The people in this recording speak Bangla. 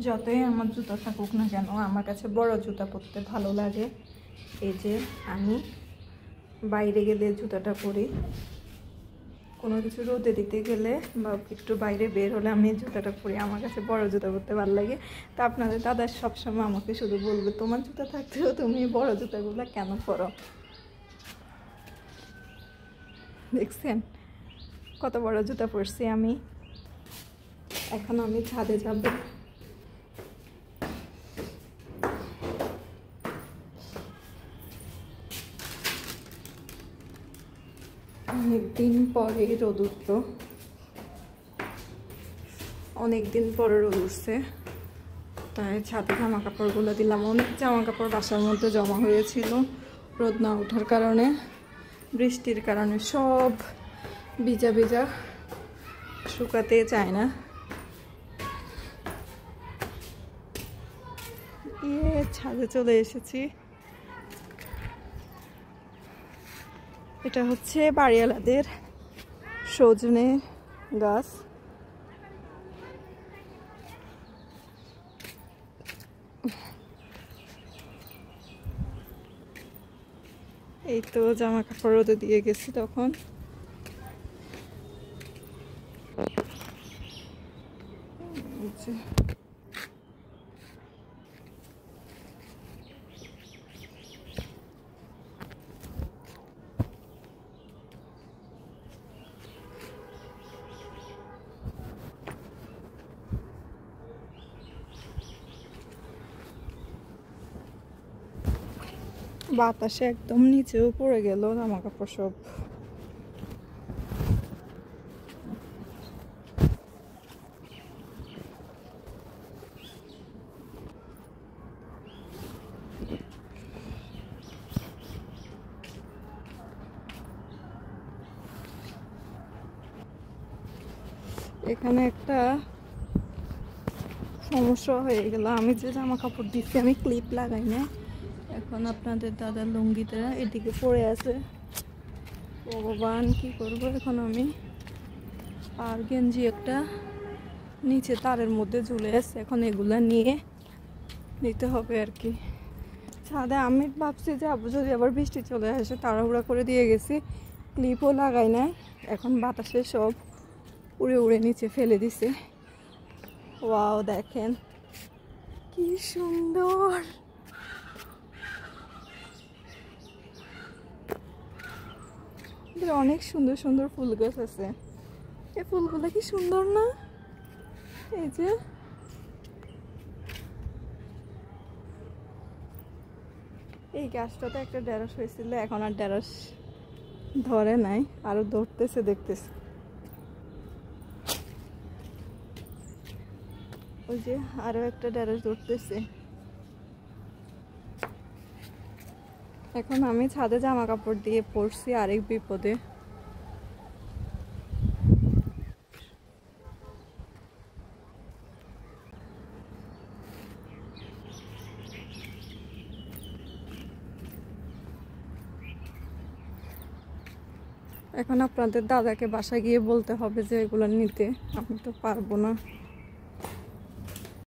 যতই আমার জুতা থাকুক না কেন, আমার কাছে বড় জুতা পরতে ভালো লাগে। এই যে আমি বাইরে গেলে জুতাটা পরি, কোনো কিছু রোদে দিতে গেলে বা একটু বাইরে বের হলে আমি জুতাটা পরি। আমার কাছে বড় জুতা পরতে ভালো লাগে। তা আপনাদের দাদা সবসময় আমাকে শুধু বলবে, তোমার জুতা থাকতেও তুমি বড় জুতাগুলো কেন পরো। দেখছেন কত বড় জুতা পরছি আমি। এখন আমি ছাদে যাব। অনেকদিন পরে রোদ উঠলো, অনেকদিন পরে রোদ উঠছে, তাই ছাদে জামা কাপড়গুলো দিলাম। অনেক জামা কাপড় বাসার মধ্যে জমা হয়েছিল, রোদ না ওঠার কারণে, বৃষ্টির কারণে সব ভিজা ভিজা, শুকাতে চায় না। ছাদে চলে এসেছি। এটা হচ্ছে বাড়িওয়ালাদের সজনে গাছ। এই তো জামা কাপড় রোদে দিয়ে গেছি তখন। বাতাসে একদম নিচেও পড়ে গেল জামা কাপড় সব। এখানে একটা সমস্যা হয়ে গেল, আমি যে জামা কাপড় দিচ্ছি আমি ক্লিপ লাগাই না। এখন আপনাদের দাদার লুঙ্গিটা এদিকে পড়ে আছে। ভগবান কি করব এখন আমি। আর গেঞ্জি একটা নিচে তারের মধ্যে ঝুলে আছে, এখন এগুলা নিয়ে নিতে হবে আর কি। ছাদে আমি ভাবছি যে যদি আবার বৃষ্টি চলে আসে, তাড়াহুড়া করে দিয়ে গেছি, ক্লিপও লাগাই না। এখন বাতাসে সব উড়ে উড়ে নিচে ফেলে দিছে। ওয়াও দেখেন কি সুন্দর। অনেক সুন্দর সুন্দর ফুল গাছ আছে। এই ফুলগুলো কি সুন্দর না? এই যে এই গাছটাতে একটা ঢেঁড়স হয়েছিল, এখন আর ঢেঁড়স ধরে নাই, আরো ধরতেছে দেখতেছে। ওই যে আরো একটা ঢেঁড়স ধরতেছে। এখন আমি ছাদে জামা কাপড় দিয়ে পড়ছি আরেক বিপদে। এখন আপনাদের দাদাকে বাসায় গিয়ে বলতে হবে যে এগুলো নিতে, আমি তো পারবো না।